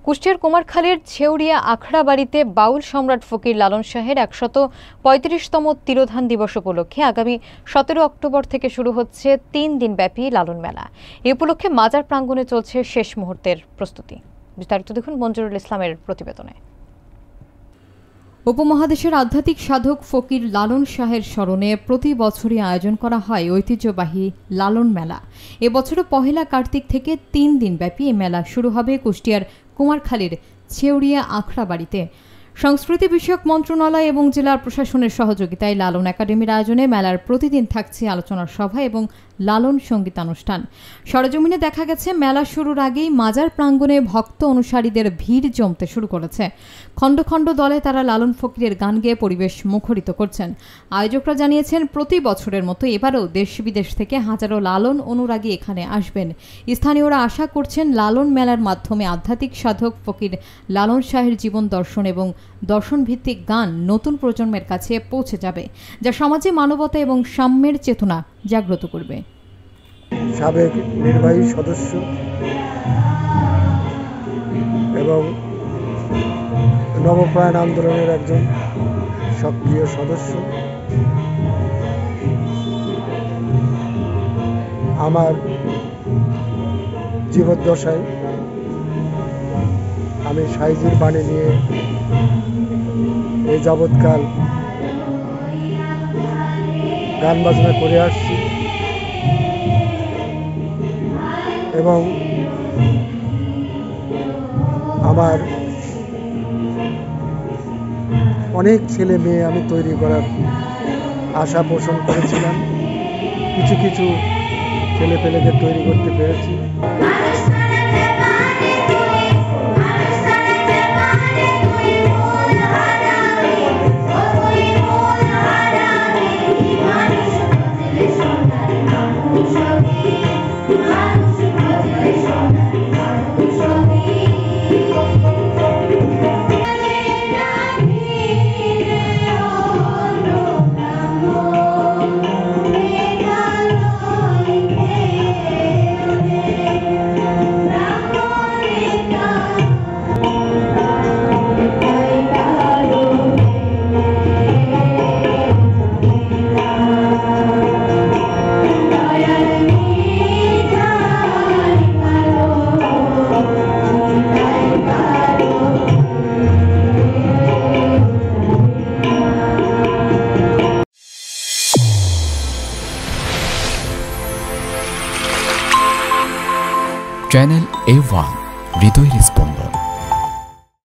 কুষ্টিয়ার কুমারখালীর ছেউরিয়া আখড়া বাড়িতে বাউল সম্রাট ফকির লালন শাহের ১৩৫তম তিরোধান দিবস উপলক্ষে আগামী ১৭ অক্টোবর থেকে শুরু হচ্ছে ৩ দিনব্যাপী লালন মেলা। এ উপলক্ষে মাজার প্রাঙ্গণে চলছে শেষ মুহূর্তের প্রস্তুতি। বিস্তারিত দেখুন মঞ্জুরুল ইসলামের প্রতিবেদনে। উপমহাদেশের আধ্যাত্মিক সাধক ফকির লালন শাহের স্মরণে প্রতি বছরই আয়োজন করা হয় ঐতিহ্যবাহী লালন মেলা। এবছরও পহেলা কার্তিক থেকে ৩ দিনব্যাপী এই মেলা শুরু হবে কুষ্টিয়ার কুমারখালীর ছেউরিয়া আখড়া বাড়িতে। সংস্কৃতি বিষয়ক মন্ত্রণালয় এবং জেলার প্রশাসনের সহযোগিতায় লালন একাডেমির আয়োজনে মেলার প্রতিদিন থাকছে আলোচনার সভা এবং লালন সঙ্গীতানুষ্ঠান। সরেজমিনে দেখা গেছে মেলা শুরুর আগেই মাজার প্রাঙ্গণে ভক্ত অনুসারীদের ভিড় জমতে শুরু করেছে। খণ্ড খণ্ড দলে তারা লালন ফকিরের গান গেয়ে পরিবেশ মুখরিত করছেন। আয়োজকরা জানিয়েছেন, প্রতি বছরের মতো এবারও দেশ বিদেশ থেকে হাজারো লালন অনুরাগী এখানে আসবেন। স্থানীয়রা আশা করছেন লালন মেলার মাধ্যমে আধ্যাত্মিক সাধক ফকির লালন শাহের জীবন দর্শন এবং দর্শনভিত্তিক গান নতুন প্রজন্মের কাছে পৌঁছে যাবে, যা সমাজে মানবতা এবং সাম্যের চেতনা জাগ্রত করবে। সাবেক নির্বাহী সদস্য এবং নবপ্রাণ আন্দোলনের একজন সক্রিয় সদস্য, আমার জীবদ্দশায় আমি সাইজির বাণী নিয়ে এই যাবৎকাল গান বাজনা করে আসছি এবং আমার অনেক ছেলে মেয়ে আমি তৈরি করার আশা পোষণ করেছিলাম। কিছু কিছু ছেলে পেলেকে তৈরি করতে পেরেছি। চ্যানেল A1 হৃদয়ের